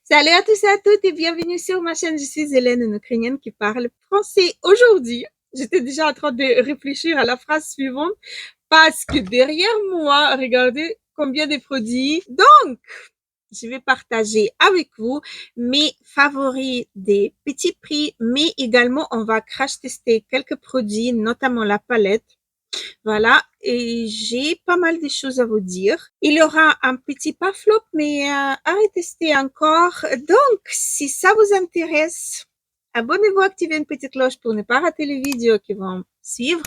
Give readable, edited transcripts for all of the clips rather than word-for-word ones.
Salut à tous et à toutes et bienvenue sur ma chaîne. Je suis Hélène, une Ukrainienne qui parle français. Aujourd'hui, j'étais déjà en train de réfléchir à la phrase suivante parce que derrière moi, regardez combien de produits. Donc, je vais partager avec vous mes favoris des petits prix, mais également on va crash tester quelques produits, notamment la palette. Voilà, et j'ai pas mal de choses à vous dire. Il y aura un petit pas flop, mais à retester encore. Donc, si ça vous intéresse, abonnez-vous, activez une petite cloche pour ne pas rater les vidéos qui vont suivre.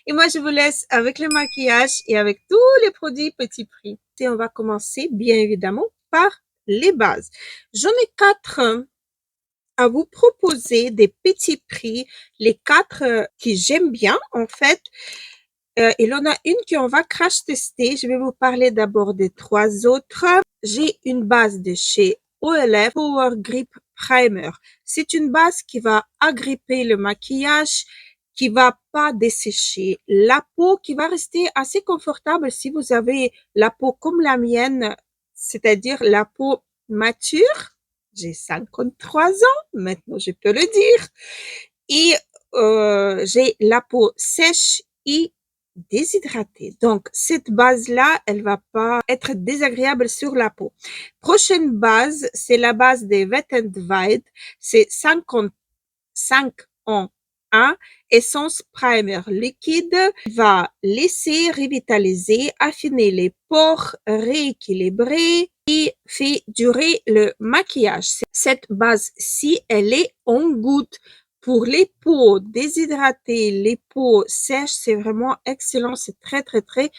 Et moi, je vous laisse avec le maquillage et avec tous les produits petits prix. Et on va commencer, bien évidemment, par les bases. J'en ai 4 à vous proposer des petits prix, les 4 que j'aime bien, en fait. Il en a une qu'on va crash tester. Je vais vous parler d'abord des 3 autres. J'ai une base de chez OLF Power Grip Primer. C'est une base qui va agripper le maquillage, qui va pas dessécher la peau, qui va rester assez confortable si vous avez la peau comme la mienne, c'est-à-dire la peau mature. J'ai 53 ans, maintenant je peux le dire. Et j'ai la peau sèche et déshydratée. Donc, cette base-là, elle va pas être désagréable sur la peau. Prochaine base, c'est la base des Wet n Wild. C'est 55 en 1. Essence primer liquide va laisser revitaliser, affiner les pores, rééquilibrer et fait durer le maquillage. Cette base-ci, elle est en goutte. Pour les peaux déshydratées, les peaux sèches, c'est vraiment excellent. C'est très, très, très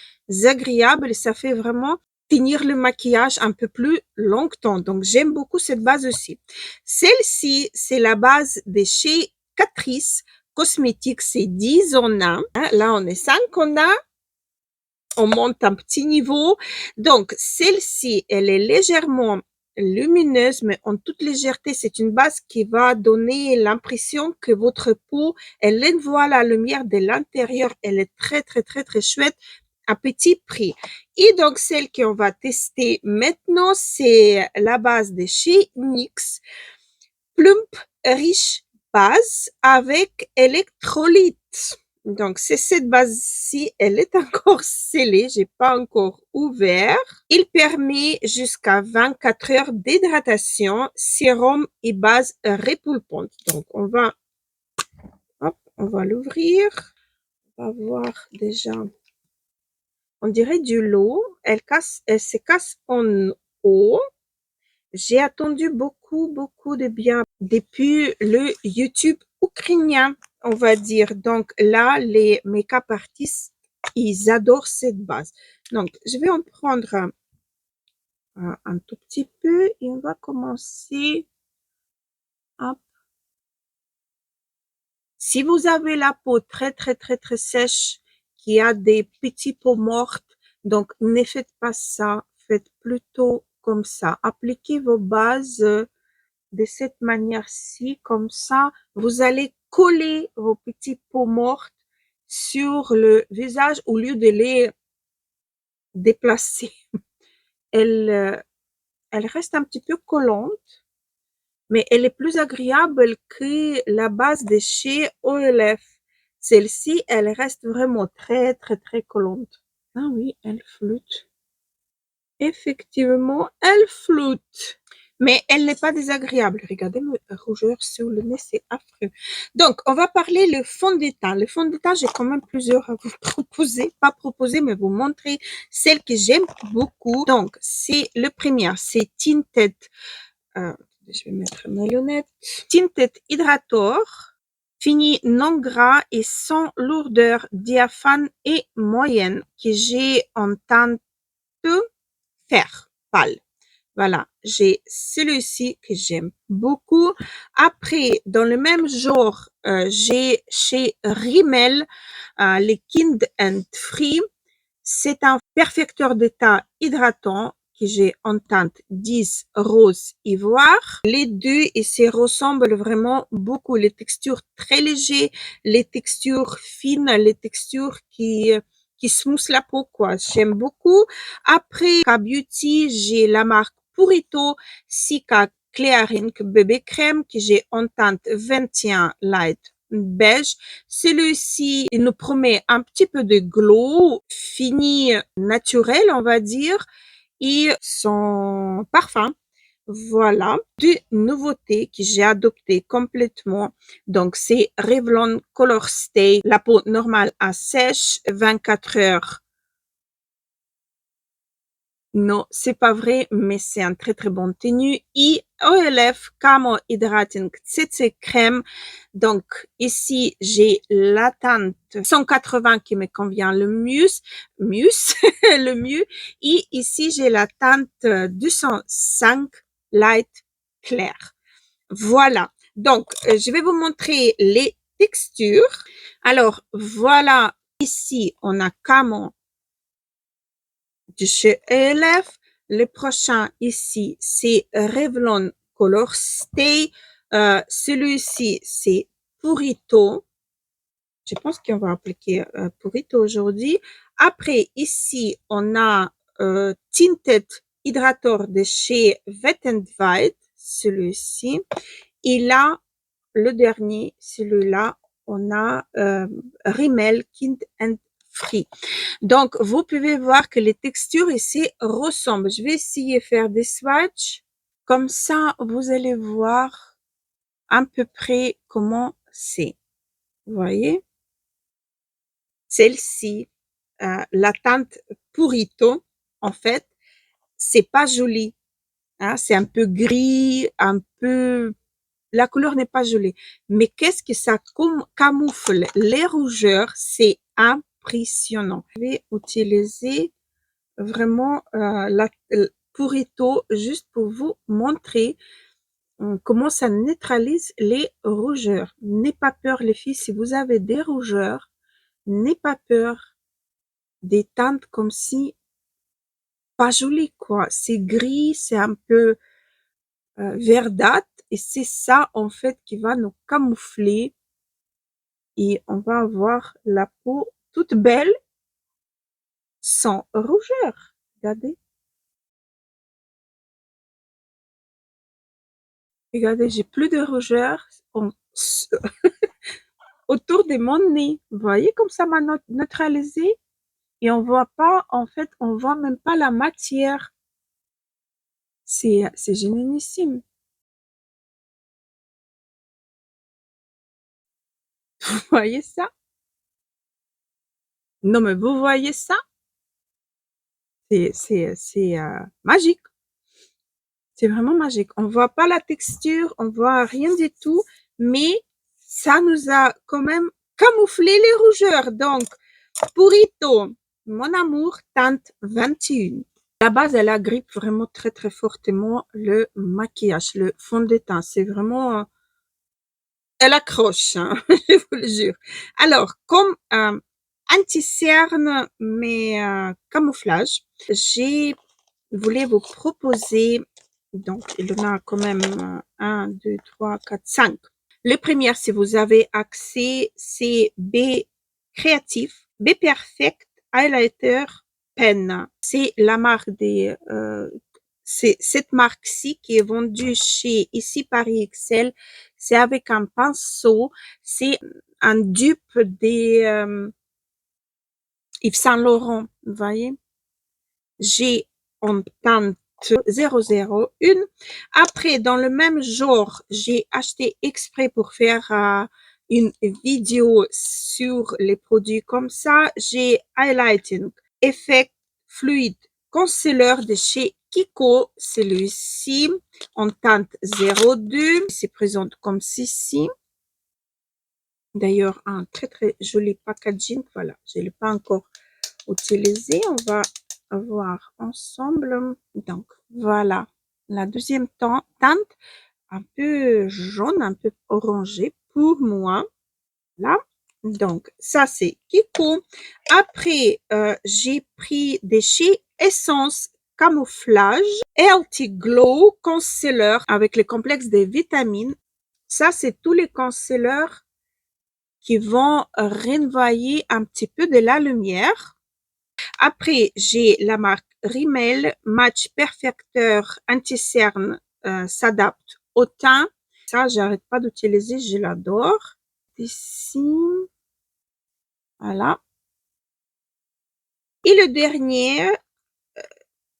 agréable et ça fait vraiment finir le maquillage un peu plus longtemps. Donc, j'aime beaucoup cette base aussi. Celle-ci, c'est la base de chez Catrice Cosmétiques. C'est 10 en 1. Là, on est 5 en 1. On monte un petit niveau. Donc, celle-ci, elle est légèrement lumineuse, mais en toute légèreté. C'est une base qui va donner l'impression que votre peau, elle envoie la lumière de l'intérieur. Elle est très, très, très, très chouette à petit prix. Et donc, celle qu'on va tester maintenant, c'est la base de chez NYX. Plump Riche base avec électrolyte. Donc, c'est cette base-ci, elle est encore scellée, j'ai pas encore ouvert. Il permet jusqu'à 24 heures d'hydratation, sérum et base répulpante. Donc, on va l'ouvrir. On va voir déjà. On dirait du lot. Elle se casse en haut. J'ai attendu beaucoup de bien depuis le YouTube ukrainien, on va dire. Donc là, les make-up artistes, ils adorent cette base. Donc, je vais en prendre un tout petit peu et on va commencer. Hop. Si vous avez la peau très, très, très, très sèche, qui a des petits peaux mortes, donc ne faites pas ça. Faites plutôt comme ça. Appliquez vos bases de cette manière-ci, comme ça, vous allez coller vos petits peaux mortes sur le visage au lieu de les déplacer. Elle reste un petit peu collante, mais elle est plus agréable que la base de chez OLF. Celle-ci, elle reste vraiment très, très, très collante. Ah oui, elle flotte. Effectivement, elle flotte. Mais elle n'est pas désagréable. Regardez le rougeur sur le nez, c'est affreux. Donc, on va parler le fond de teint. Le fond de teint, j'ai quand même plusieurs à vous proposer. Pas proposer, mais vous montrer celle que j'aime beaucoup. Donc, c'est le premier, c'est Tinted. Je vais mettre mes lunettes. Tinted Hydrator. Fini non gras et sans lourdeur, diaphane et moyenne, que j'ai en teinte fer pâle. Voilà, j'ai celui-ci que j'aime beaucoup. Après, dans le même genre, j'ai chez Rimmel les Kind and Free. C'est un perfecteur de teint hydratant que j'ai en teinte 10 rose ivoire. Les deux, et se ressemblent vraiment beaucoup. Les textures très légères, les textures fines, les textures qui smoothent la peau, quoi. J'aime beaucoup. Après, K Beauty, j'ai la marque Purito Cica Clearing Bébé Crème que j'ai en teinte 21 Light beige. Celui-ci, il nous promet un petit peu de glow, fini naturel, on va dire, et son parfum. Voilà, deux nouveautés que j'ai adoptées complètement. Donc, c'est Revlon Color Stay, la peau normale à sèche, 24 heures. Non, c'est pas vrai, mais c'est un très très bon tenue. Et OLF Camo Hydrating CC Crème. Donc, ici, j'ai la teinte 180 qui me convient le mieux, le mieux. Et ici, j'ai la teinte 205 Light Clair. Voilà. Donc, je vais vous montrer les textures. Alors, voilà. Ici, on a Camo de chez ELF. Le prochain ici, c'est Revlon Color Stay. Celui-ci, c'est Purito. Je pense qu'on va appliquer Purito aujourd'hui. Après, ici, on a Tinted Hydrator de chez Wet n Wild. Celui-ci. Et là, le dernier, celui-là, on a Rimmel Kind and Free. Donc, vous pouvez voir que les textures ici ressemblent. Je vais essayer de faire des swatchs. Comme ça, vous allez voir à peu près comment c'est. Vous voyez? Celle-ci, la teinte Purito, en fait, c'est pas joli. Hein? C'est un peu gris, un peu... La couleur n'est pas jolie. Mais qu'est-ce que ça camoufle? Les rougeurs, c'est impressionnant. Je vais utiliser vraiment la Purito juste pour vous montrer comment ça neutralise les rougeurs. N'ayez pas peur les filles, si vous avez des rougeurs, n'ayez pas peur des teintes comme si pas jolies quoi. C'est gris, c'est un peu verdâtre et c'est ça en fait qui va nous camoufler et on va avoir la peau toute belle sans rougeur. Regardez. Regardez, j'ai plus de rougeur autour de mon nez. Vous voyez comme ça m'a neutralisé et on voit pas, en fait, on voit même pas la matière. C'est génialissime. Vous voyez ça? Non, mais vous voyez ça? C'est magique. C'est vraiment magique. On voit pas la texture, on voit rien du tout, mais ça nous a quand même camouflé les rougeurs. Donc, Purito, mon amour, teinte 21. La base, elle agrippe vraiment très très fortement le maquillage, le fond de teint. C'est vraiment, elle accroche, hein, je vous le jure. Alors, comme anti-cerne, mais camouflage, j'ai voulu vous proposer, donc il y en a quand même 1, 2, 3, 4, 5. Le premier, si vous avez accès, c'est B Créatif, B Perfect Highlighter Pen. C'est la marque des... c'est cette marque-ci qui est vendue chez ici Paris XL. C'est avec un pinceau. C'est un dupe des Yves Saint Laurent. Vous voyez? J'ai en teinte 001. Après, dans le même genre, j'ai acheté exprès pour faire une vidéo sur les produits comme ça. J'ai Highlighting Effect Fluid Concealer de chez Kiko. Celui-ci en teinte 02. C'est présente comme ceci. D'ailleurs, un très très joli packaging. Voilà, je ne l'ai pas encore utilisé. On va voir ensemble. Donc, voilà. La deuxième teinte, un peu jaune, un peu orangé pour moi. Là. Donc, ça, c'est Kiko. Après, j'ai pris des chez Essence Camouflage Healthy Glow Concealer avec le complexe des vitamines. Ça, c'est tous les concealers qui vont renvoyer un petit peu de la lumière. Après, j'ai la marque Rimmel Match Perfecteur Anti-Cerne s'adapte au teint. Ça, j'arrête pas d'utiliser, je l'adore. Ici, voilà. Et le dernier,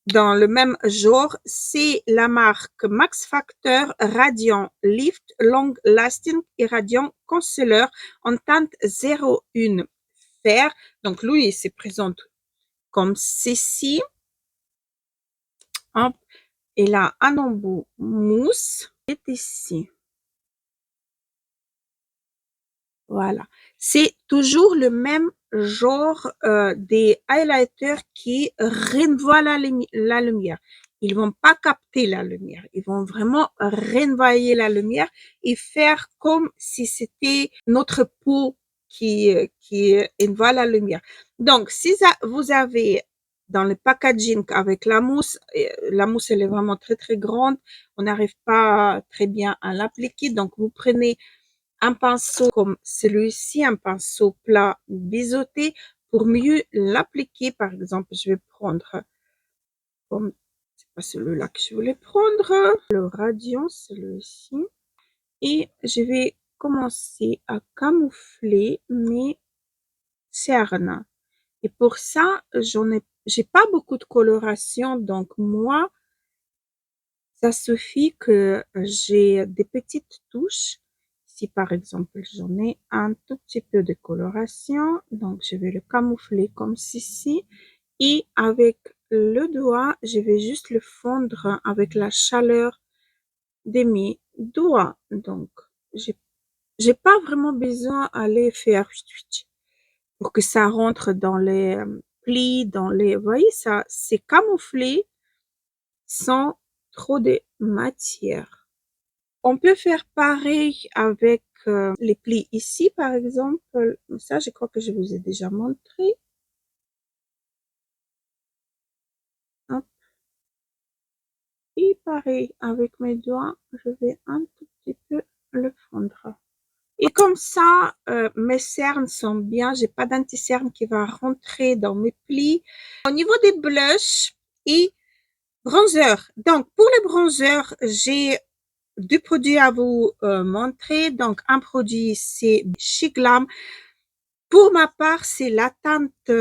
dans le même genre, c'est la marque Max Factor Radiant Lift Long Lasting et Radiant Concealer en teinte 01 fer. Donc, lui, il se présente comme ceci. Hop. Et là, un embout mousse est ici. Voilà. C'est toujours le même genre des highlighters qui renvoient la lumière. Ils vont pas capter la lumière. Ils vont vraiment renvoyer la lumière et faire comme si c'était notre peau qui envoie la lumière. Donc, si vous avez dans le packaging avec la mousse elle est vraiment très très grande. On n'arrive pas très bien à l'appliquer. Donc, vous prenez un pinceau comme celui-ci, un pinceau plat biseauté pour mieux l'appliquer. Par exemple, je vais prendre comme c'est pas celui-là que je voulais prendre, le Radiant, celui-ci, et je vais commencer à camoufler mes cernes. Et pour ça, j'ai pas beaucoup de coloration, donc moi, ça suffit que j'ai des petites touches. Si par exemple j'en ai un tout petit peu de coloration, donc je vais le camoufler comme ceci. Et avec le doigt, je vais juste le fondre avec la chaleur de mes doigts. Donc, j'ai pas vraiment besoin d'aller faire pour que ça rentre dans les plis, dans les, vous voyez, ça, c'est camouflé sans trop de matière. On peut faire pareil avec les plis ici, par exemple. Ça, je crois que je vous ai déjà montré. Hop. Et pareil, avec mes doigts, je vais un tout petit peu le fondre. Et comme ça, mes cernes sont bien. J'ai pas d'anti-cerne qui va rentrer dans mes plis. Au niveau des blushs et bronzer. Donc, pour les bronzers, j'ai deux produits à vous montrer. Donc, un produit, c'est chez Glam. Pour ma part, c'est la teinte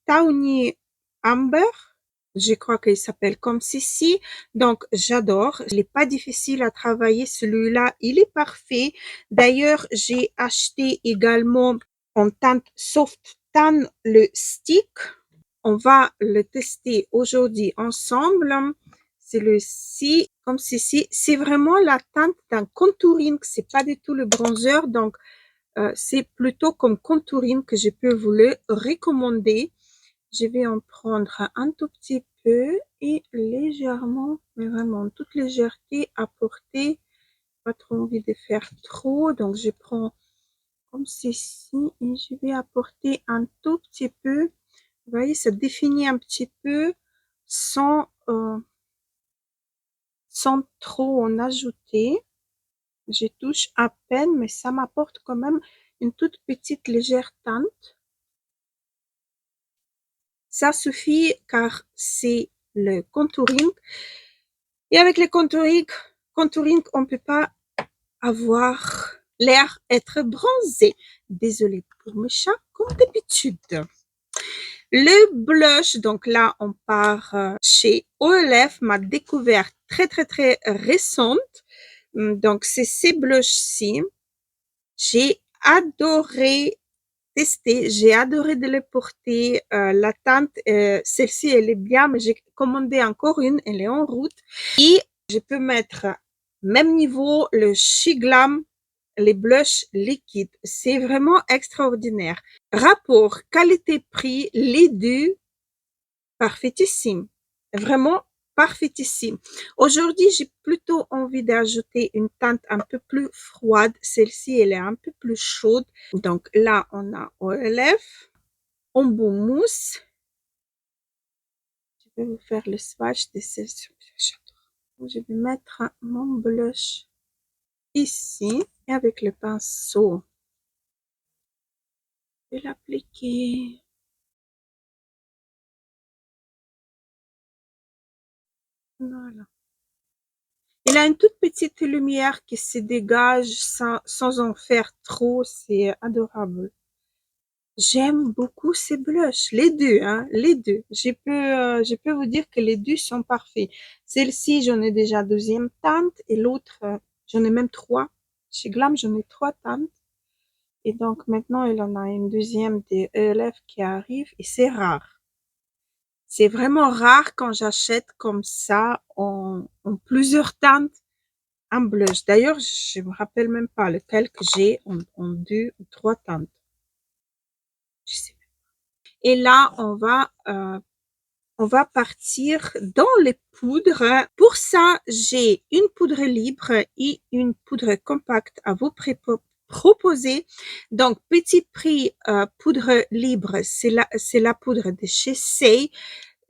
Tawny Amber. Je crois qu'il s'appelle comme ceci. Donc, j'adore. Il n'est pas difficile à travailler. Celui-là, il est parfait. D'ailleurs, j'ai acheté également en teinte Soft Tan le stick. On va le tester aujourd'hui ensemble. Celui-ci, comme ceci, c'est vraiment la teinte d'un contouring. C'est pas du tout le bronzer. Donc, c'est plutôt comme contouring que je peux vous le recommander. Je vais en prendre un tout petit peu et légèrement, mais vraiment en toute légèreté, apporter. Pas trop envie de faire trop, donc je prends comme ceci et je vais apporter un tout petit peu. Vous voyez, ça définit un petit peu sans, sans trop en ajouter. Je touche à peine, mais ça m'apporte quand même une toute petite légère teinte. Ça suffit car c'est le contouring. Et avec le contouring, on peut pas avoir l'air être bronzé. Désolée pour mes chats, comme d'habitude. Le blush, donc là, on part chez OLF, ma découverte très, très, très récente. Donc, c'est ces blushs-ci. J'ai adoré tester, j'ai adoré de les porter. La teinte, celle-ci, elle est bien, mais j'ai commandé encore une, elle est en route. Et je peux mettre même niveau le Shiglam, les blushs liquides. C'est vraiment extraordinaire. Rapport qualité-prix, les deux, parfaitissime. Vraiment parfaitissime. Aujourd'hui, j'ai plutôt envie d'ajouter une teinte un peu plus froide. Celle-ci, elle est un peu plus chaude. Donc là, on a OLF, Ombo Mousse. Je vais vous faire le swatch de ce je vais mettre mon blush ici et avec le pinceau, je vais l'appliquer. Voilà. Il a une toute petite lumière qui se dégage sans en faire trop. C'est adorable. J'aime beaucoup ces blushs, les deux, hein, les deux. Je peux vous dire que les deux sont parfaits. Celle-ci, j'en ai déjà deuxième teinte et l'autre, j'en ai même trois. Chez Glam, j'en ai trois teintes. Et donc maintenant, il en a une deuxième des ELF qui arrive et c'est rare. C'est vraiment rare quand j'achète comme ça en plusieurs teintes un blush. D'ailleurs, je me rappelle même pas lequel que j'ai en deux ou trois teintes. Je sais. Et là, on va partir dans les poudres. Pour ça, j'ai une poudre libre et une poudre compacte à vous proposer. Donc, petit prix poudre libre, c'est la poudre de chez Say.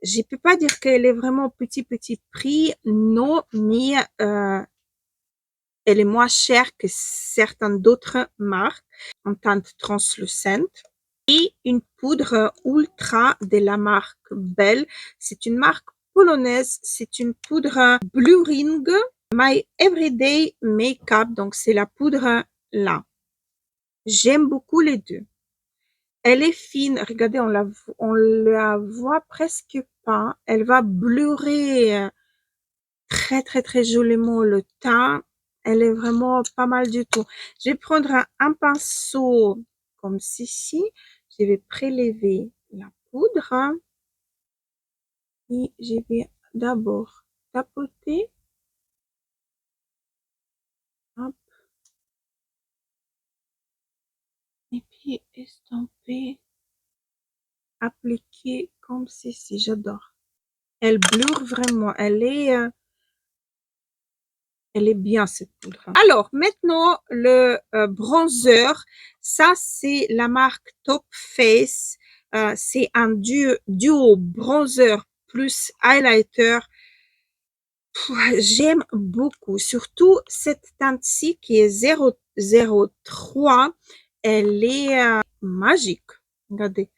Je peux pas dire qu'elle est vraiment petit prix, non, mais elle est moins chère que certaines d'autres marques en teinte translucente. Et une poudre ultra de la marque Belle. C'est une marque polonaise. C'est une poudre Blue Ring My Everyday Makeup. Donc, c'est la poudre là. J'aime beaucoup les deux. Elle est fine. Regardez, on la voit presque pas. Elle va bleurer très joliment le teint. Elle est vraiment pas mal du tout. Je vais prendre un pinceau comme ceci. Je vais prélever la poudre et je vais d'abord tapoter. Hop. Et puis estomper, appliquer comme ceci. J'adore. Elle blure vraiment. Elle est bien cette poudre. Alors maintenant le bronzer, ça c'est la marque Top Face. C'est un duo bronzer plus highlighter. J'aime beaucoup, surtout cette teinte-ci qui est 003. Elle est magique. Regardez,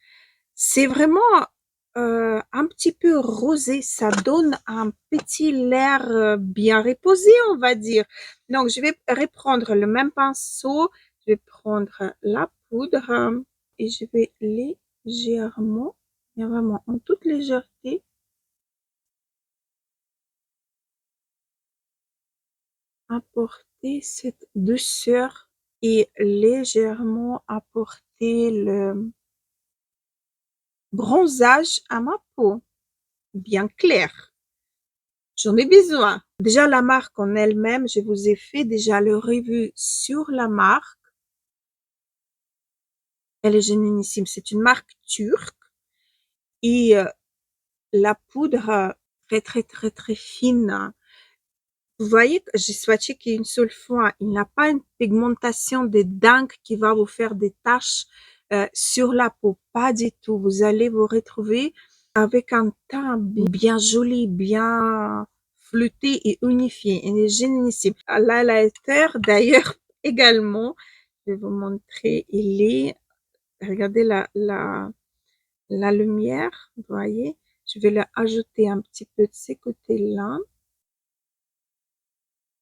c'est vraiment un petit peu rosé. Ça donne un petit l'air bien reposé, on va dire. Donc, je vais reprendre le même pinceau. Je vais prendre la poudre et je vais légèrement, vraiment en toute légèreté, apporter cette douceur et légèrement apporter le bronzage à ma peau bien claire. J'en ai besoin. Déjà, la marque en elle-même, je vous ai fait déjà le revue sur la marque. Elle est génialissime. C'est une marque turque et la poudre très fine. Vous voyez que j'ai swatché qu'une seule fois. Il n'a pas une pigmentation de dingue qui va vous faire des taches sur la peau. Pas du tout. Vous allez vous retrouver avec un teint bien joli, bien flûté et unifié. Il est génialissime. L'highlighter, d'ailleurs, également, je vais vous montrer, il est, regardez la lumière, vous voyez, je vais le ajouter un petit peu de ces côtés-là.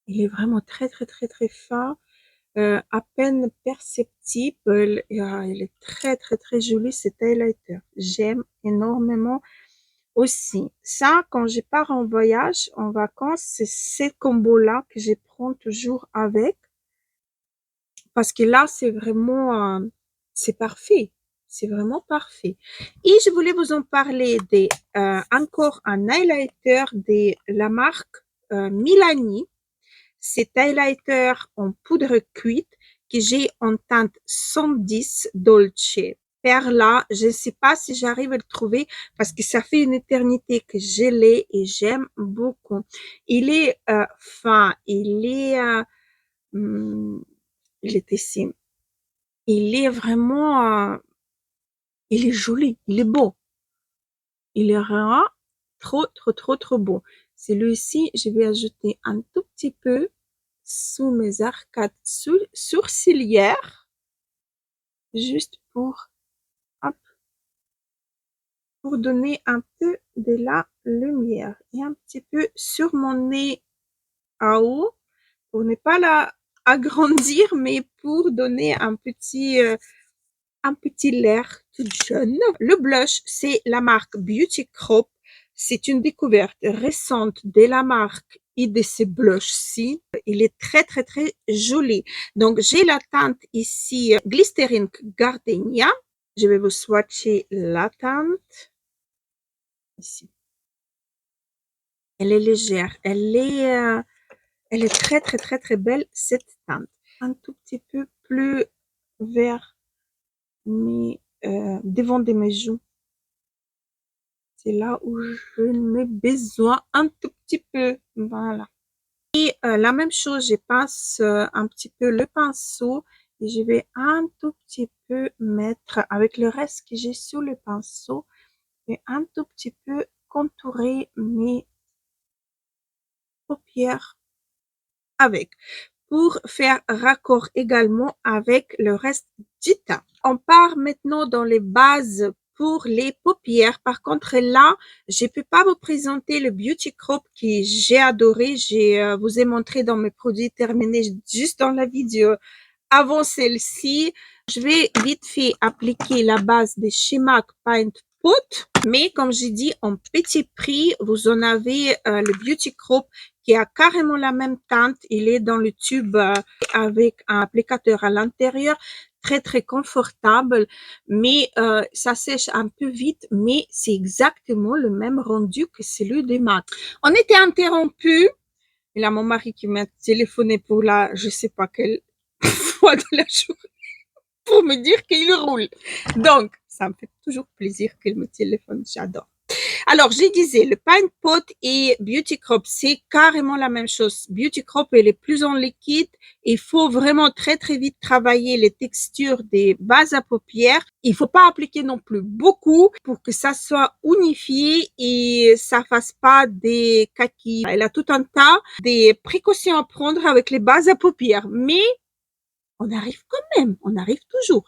Il est vraiment très fin, à peine perceptible. Il est très joli cet highlighter. J'aime énormément aussi. Ça, quand je pars en voyage, en vacances, c'est ces combos-là que je prends toujours avec. Parce que là, c'est vraiment, c'est parfait. C'est vraiment parfait. Et je voulais vous en parler encore un highlighter de la marque Milani. C'est highlighter en poudre cuite que j'ai en teinte 110 Dolce Perla. Je ne sais pas si j'arrive à le trouver parce que ça fait une éternité que je l'ai et j'aime beaucoup. Il est fin, il est ici. Il est vraiment, il est joli, il est beau. Il est vraiment trop beau. Celui-ci, je vais ajouter un tout petit peu sous mes arcades sourcilières, juste hop, pour donner un peu de la lumière et un petit peu sur mon nez à haut pour ne pas la agrandir, mais pour donner un petit l'air tout jeune. Le blush, c'est la marque Beauty Crop. C'est une découverte récente de la marque et de ces blushs-ci. Il est très, très, très joli. Donc, j'ai la teinte ici Glycerin Gardenia. Je vais vous swatcher la teinte. Ici. Elle est légère. Elle est très, très, très, très belle, cette teinte. Un tout petit peu plus vert, mais devant de mes joues. C'est là où je mets besoin un tout petit peu. Voilà. Et la même chose, je passe un petit peu le pinceau et je vais un tout petit peu mettre avec le reste que j'ai sur le pinceau et un tout petit peu contourer mes paupières avec pour faire raccord également avec le reste du teint. On part maintenant dans les bases pour les paupières. Par contre, là, je peux pas vous présenter le Beauty Crop que j'ai adoré. Je vous ai montré dans mes produits terminés juste dans la vidéo avant celle-ci. Je vais vite fait appliquer la base de chez MAC Paint Pot, mais comme j'ai dit, en petit prix, vous en avez le Beauty Crop qui a carrément la même teinte. Il est dans le tube avec un applicateur à l'intérieur, très très confortable, mais ça sèche un peu vite, mais c'est exactement le même rendu que celui de MAC. On était interrompu. Il y a mon mari qui m'a téléphoné pour la, je sais pas quelle fois de la journée pour me dire qu'il roule. Donc, ça me fait toujours plaisir qu'il me téléphone, j'adore. Alors, je disais, le Paint Pot et Beauty Crop, c'est carrément la même chose. Beauty Crop, elle est plus en liquide. Il faut vraiment très, très vite travailler les textures des bases à paupières. Il faut pas appliquer non plus beaucoup pour que ça soit unifié et ça fasse pas des kakis. Elle a tout un tas des précautions à prendre avec les bases à paupières. Mais on arrive quand même, on arrive toujours.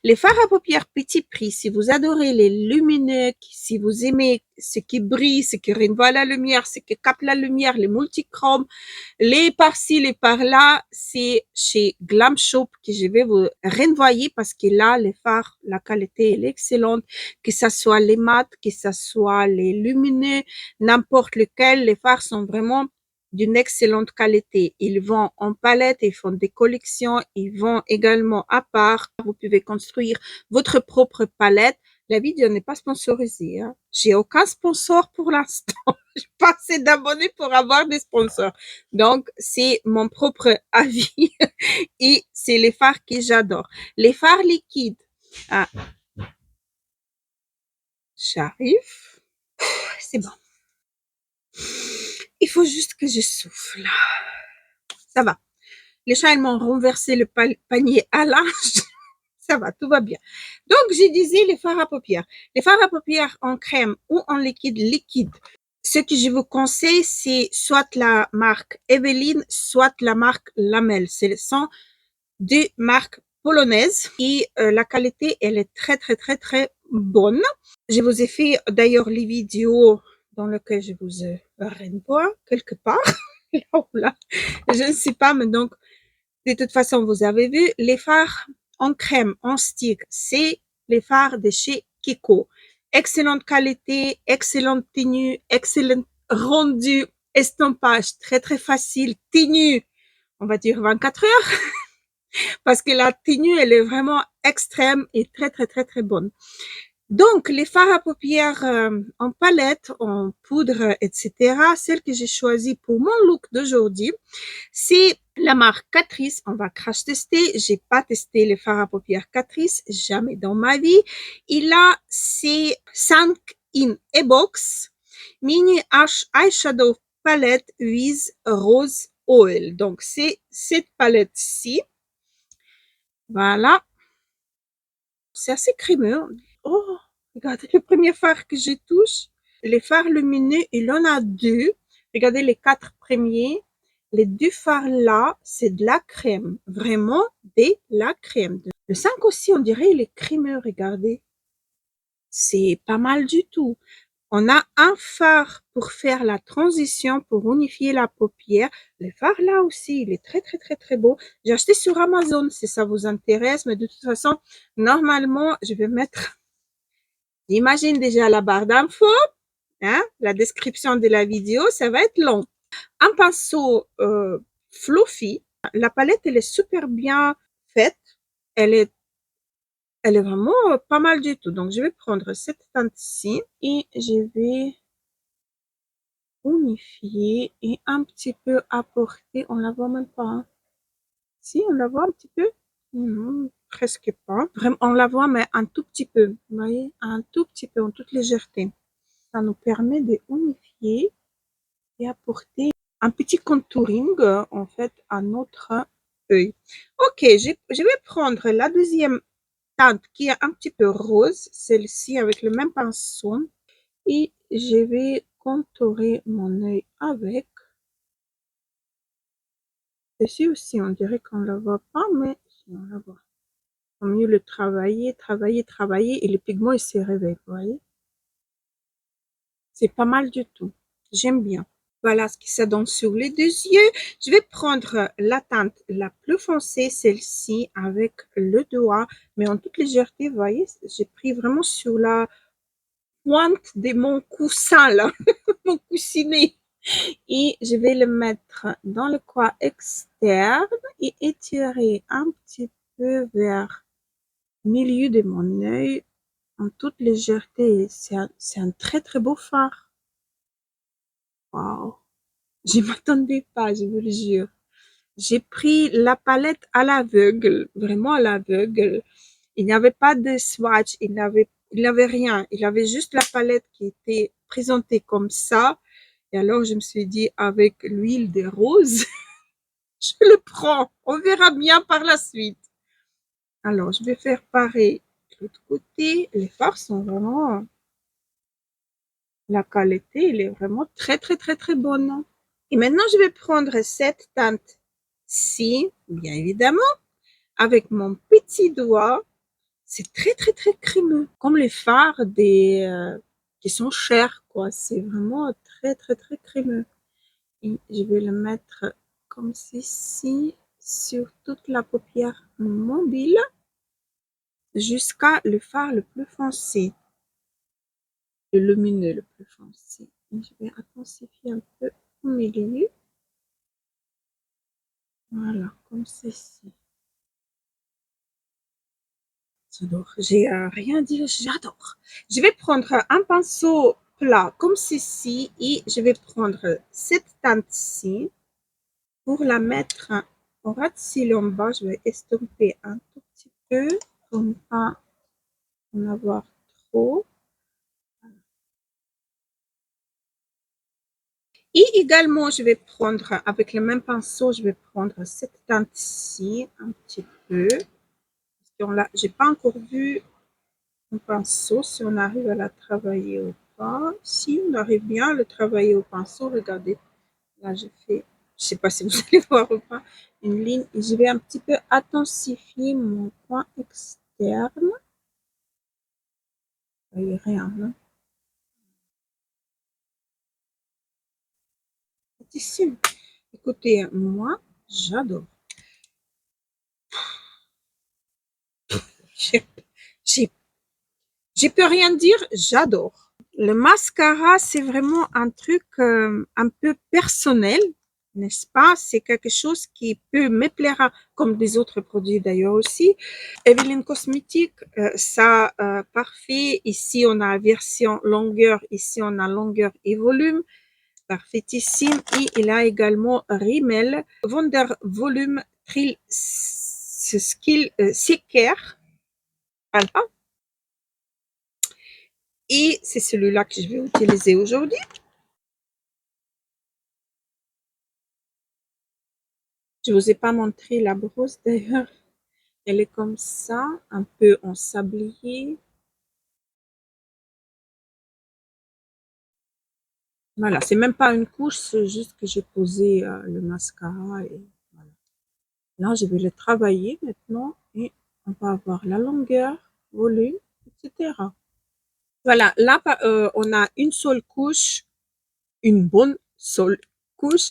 Les fards à paupières petit prix, si vous adorez les lumineux, si vous aimez ce qui brille, ce qui renvoie la lumière, ce qui capte la lumière, les multichromes, les par-ci, les par-là, c'est chez Glam Shop que je vais vous renvoyer parce que là, les fards, la qualité elle est excellente, que ce soit les mats, que ce soit les lumineux, n'importe lequel, les fards sont vraiment d'une excellente qualité. Ils vendent en palette, ils font des collections, ils vendent également à part. Vous pouvez construire votre propre palette. La vidéo n'est pas sponsorisée. Hein. J'ai aucun sponsor pour l'instant. Je n'ai pas assez d'abonnés pour avoir des sponsors. Donc, c'est mon propre avis et c'est les fards que j'adore. Les fards liquides. Ah. J'arrive. C'est bon. Il faut juste que je souffle. Ça va. Les chats, ils m'ont renversé le panier à linge. Ça va, tout va bien. Donc, je disais les fards à paupières. Les fards à paupières en crème ou en liquide. Ce que je vous conseille, c'est soit la marque Eveline, soit la marque Lamel. Ce sont deux marques polonaises et la qualité, elle est très, très, très, très bonne. Je vous ai fait d'ailleurs les vidéos dans lesquelles je vous renvoie quelque part. Là, je ne sais pas, mais donc, de toute façon, vous avez vu, les fards en crème, en stick, c'est les fards de chez Kiko. Excellente qualité, excellente tenue, excellent rendu, estampage, très très facile, tenue, on va dire 24 heures, parce que la tenue, elle est vraiment extrême et très très très très bonne. Donc, les fards à paupières en palette, en poudre, etc., celle que j'ai choisie pour mon look d'aujourd'hui, c'est la marque Catrice. On va crash tester. J'ai pas testé les fards à paupières Catrice, jamais dans ma vie. Et là, c'est 5 in a box mini eyeshadow palette with rose oil. Donc, c'est cette palette-ci. Voilà. C'est assez crémeux. Oh, regardez le premier phare que je touche. Les fards lumineux, il en a deux. Regardez les 4 premiers. Les 2 fards là, c'est de la crème. Vraiment de la crème. Le 5 aussi, on dirait il est crémeux, regardez. C'est pas mal du tout. On a un fard pour faire la transition, pour unifier la paupière. Le fard là aussi, il est très très très très beau. J'ai acheté sur Amazon si ça vous intéresse, mais de toute façon, normalement, je vais mettre, j'imagine déjà la barre d'infos, hein, la description de la vidéo, ça va être long. Un pinceau fluffy. La palette, elle est super bien faite. Elle est, elle est vraiment pas mal du tout. Donc, je vais prendre cette teinte-ci et je vais unifier et un petit peu apporter. On la voit même pas. Hein. Si, on la voit un petit peu. Non, presque pas. Vraiment, on la voit, mais un tout petit peu. Vous voyez, un tout petit peu, en toute légèreté. Ça nous permet de unifier et apporter un petit contouring, en fait, à notre œil. Ok, je vais prendre la deuxième teinte qui est un petit peu rose, celle-ci avec le même pinceau, et je vais contourer mon œil avec. Ici aussi, on dirait qu'on ne la voit pas, mais si on la voit. Il faut mieux le travailler, travailler, travailler, et le pigment il se réveille, vous voyez. C'est pas mal du tout. J'aime bien. Voilà ce qui ça donne sur les deux yeux. Je vais prendre la teinte la plus foncée, celle-ci, avec le doigt, mais en toute légèreté, vous voyez, j'ai pris vraiment sur la pointe de mon coussin, là, mon coussinet. Et je vais le mettre dans le coin externe et étirer un petit peu vers le milieu de mon œil en toute légèreté. C'est un très très beau fard. Wow. Je m'attendais pas, je vous le jure. J'ai pris la palette à l'aveugle, vraiment à l'aveugle. Il n'y avait pas de swatch, il n'avait rien. Il avait juste la palette qui était présentée comme ça. Et alors, je me suis dit, avec l'huile de rose, je le prends. On verra bien par la suite. Alors, je vais faire pareil de l'autre côté. Les fards sont vraiment, la qualité, elle est vraiment très, très, très, très bonne. Et maintenant, je vais prendre cette teinte-ci, bien évidemment, avec mon petit doigt. C'est très, très, très crémeux. Comme les fards qui sont chers, quoi. C'est vraiment très, très, très crémeux. Et je vais le mettre comme ceci sur toute la paupière mobile jusqu'à le fard le plus foncé, le lumineux le plus foncé. Et je vais intensifier un peu au milieu. Voilà, comme ceci. J'adore. J'ai rien à dire, j'adore. Je vais prendre un pinceau plat comme ceci et je vais prendre cette teinte-ci pour la mettre en ras de cils en bas. Je vais estomper un tout petit peu pour ne pas en avoir trop. Et également, je vais prendre, avec le même pinceau, je vais prendre cette teinte-ci un petit peu. J'ai pas encore vu un pinceau, si on arrive à la travailler ou pas. Si on arrive bien à le travailler au pinceau, regardez, là j'ai fait, je sais pas si vous allez voir ou pas, une ligne. Et je vais un petit peu intensifier mon coin externe. Il n'y a rien, là. C'est ici. Écoutez, moi, j'adore. J'ai, j'ai, j'ai peux rien dire, j'adore. Le mascara, c'est vraiment un truc un peu personnel, n'est-ce pas? C'est quelque chose qui peut me plaire, comme des autres produits d'ailleurs aussi. Evelyne Cosmétique, ça, parfait. Ici, on a la version longueur. Ici, on a longueur et volume. Parfaitissime. Et il a également Rimmel Wonder Volume Trill Skill Seeker. Voilà. Et c'est celui-là que je vais utiliser aujourd'hui. Je vous ai pas montré la brosse d'ailleurs. Elle est comme ça, un peu en sablier. Voilà, c'est même pas une couche, c'est juste que j'ai posé le mascara et voilà. Là, je vais le travailler maintenant et on va avoir la longueur, volume, etc. Voilà, là, on a une seule couche, une bonne seule couche.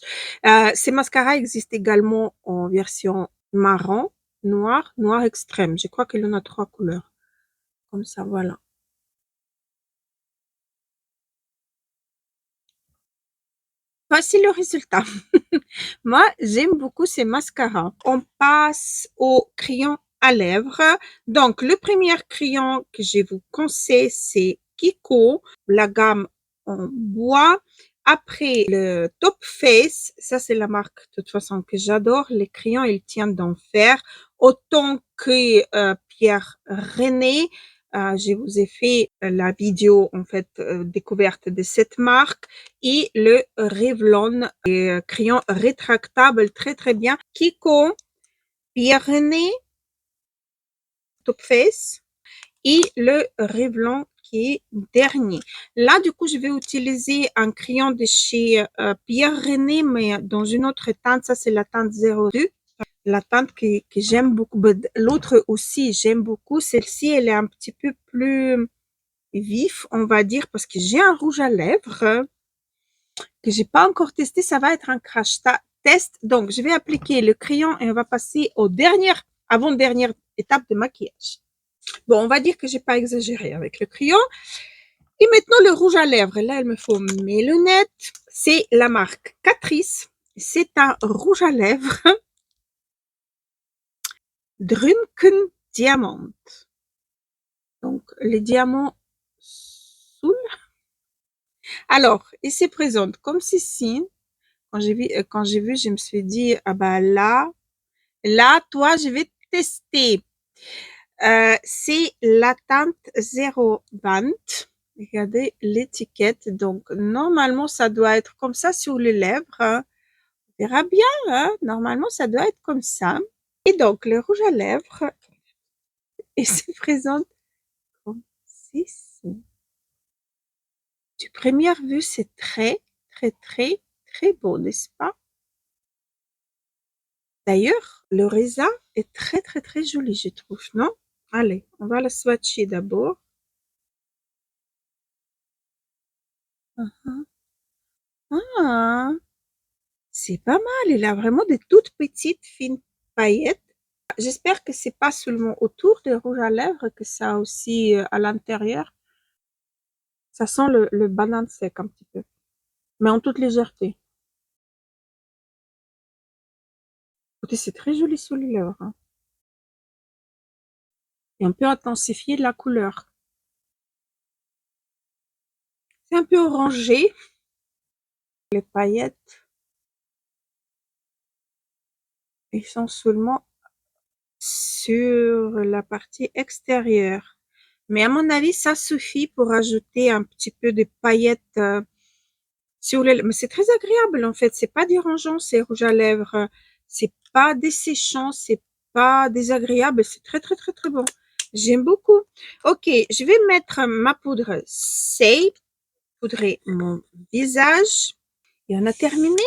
Ces mascaras existent également en version marron, noir, noir extrême. Je crois qu'il y en a 3 couleurs. Comme ça, voilà. Voici le résultat. Moi, j'aime beaucoup ces mascaras. On passe au crayon à lèvres. Donc, le premier crayon que je vous conseille, c'est Kiko, la gamme en bois. Après, le Top Face, ça c'est la marque de toute façon que j'adore. Les crayons, ils tiennent d'enfer. Autant que Pierre René. Je vous ai fait la vidéo en fait découverte de cette marque et le Revlon crayon rétractable très très bien. Kiko, Pierre René, Top Face et le Revlon qui est dernier. Là, du coup, je vais utiliser un crayon de chez Pierre René, mais dans une autre teinte. Ça, c'est la teinte 02. La teinte que j'aime beaucoup. L'autre aussi, j'aime beaucoup. Celle-ci, elle est un petit peu plus vif, on va dire, parce que j'ai un rouge à lèvres que j'ai pas encore testé. Ça va être un crash test. Donc, je vais appliquer le crayon et on va passer aux dernières, avant-dernière étape de maquillage. Bon, on va dire que j'ai pas exagéré avec le crayon. Et maintenant, le rouge à lèvres. Là, il me faut mes lunettes. C'est la marque Catrice. C'est un rouge à lèvres Drunken Diamant. Donc, les diamants saoulent. Alors, il se présente comme ceci. Quand j'ai vu, je me suis dit, ah bah là, toi, je vais tester. C'est la teinte 020. Regardez l'étiquette. Donc, normalement, ça doit être comme ça sur les lèvres. Hein. On verra bien. Hein. Normalement, ça doit être comme ça. Et donc, le rouge à lèvres, il se présente comme ceci. Du première vue, c'est très, très, très, très beau, n'est-ce pas? D'ailleurs, le raisin est très, très, très joli, je trouve, non? Allez, on va la swatcher d'abord. Ah, c'est pas mal. Il a vraiment des toutes petites, fines paillettes. J'espère que c'est pas seulement autour des rouges à lèvres, que ça aussi à l'intérieur. Ça sent le banane sec un petit peu, mais en toute légèreté. Écoutez, c'est très joli sur les lèvres. Hein. Et on peut intensifier la couleur. C'est un peu orangé. Les paillettes, ils sont seulement sur la partie extérieure. Mais à mon avis, ça suffit pour ajouter un petit peu de paillettes sur les. Mais c'est très agréable en fait. C'est pas dérangeant ces rouges à lèvres. C'est pas desséchant. C'est pas désagréable. C'est très très très très bon. J'aime beaucoup. Ok, je vais mettre ma poudre Say, poudrer mon visage. Et on a terminé.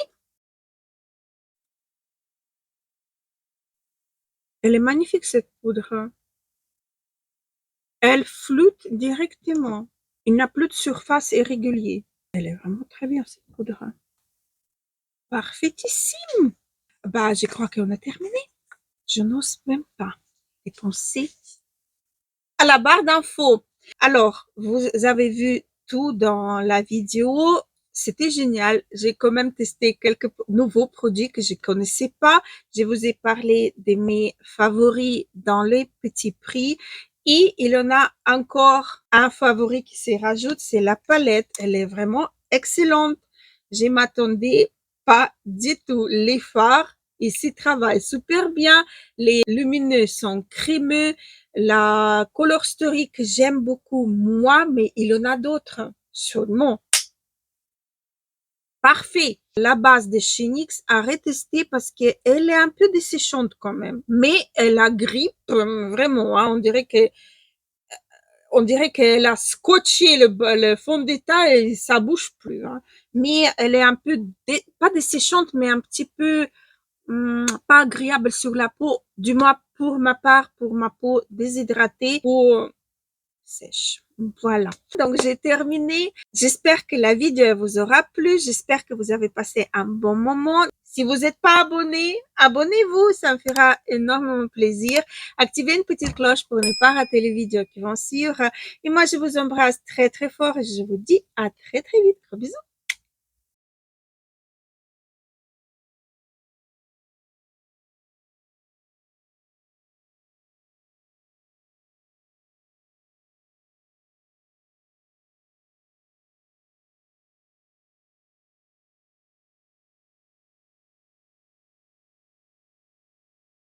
Elle est magnifique cette poudre. Elle floute directement. Il n'a plus de surface irrégulier. Elle est vraiment très bien cette poudre. Parfaitissime. Bah, je crois qu'on a terminé. Je n'ose même pas y penser. À la barre d'infos. Alors, vous avez vu tout dans la vidéo. C'était génial. J'ai quand même testé quelques nouveaux produits que je connaissais pas. Je vous ai parlé de mes favoris dans les petits prix. Et il y en a encore un favori qui se rajoute, c'est la palette. Elle est vraiment excellente. Je m'attendais pas du tout. Les fards, ici travaillent super bien. Les lumineux sont crémeux. La Color Story que j'aime beaucoup, moi, mais il y en a d'autres, sûrement. Parfait. La base de chez NYX à retester parce qu'elle est un peu desséchante quand même. Mais elle agrippe vraiment. Hein, on dirait qu'elle a scotché le fond de teint et ça bouge plus. Hein. Mais elle est un peu, pas desséchante, mais un petit peu pas agréable sur la peau. Du moins pour ma part, pour ma peau déshydratée, peau sèche. Voilà. Donc, j'ai terminé. J'espère que la vidéo vous aura plu. J'espère que vous avez passé un bon moment. Si vous n'êtes pas abonné, abonnez-vous. Ça me fera énormément plaisir. Activez une petite cloche pour ne pas rater les vidéos qui vont suivre. Et moi, je vous embrasse très, très fort et je vous dis à très, très vite. Gros bisous.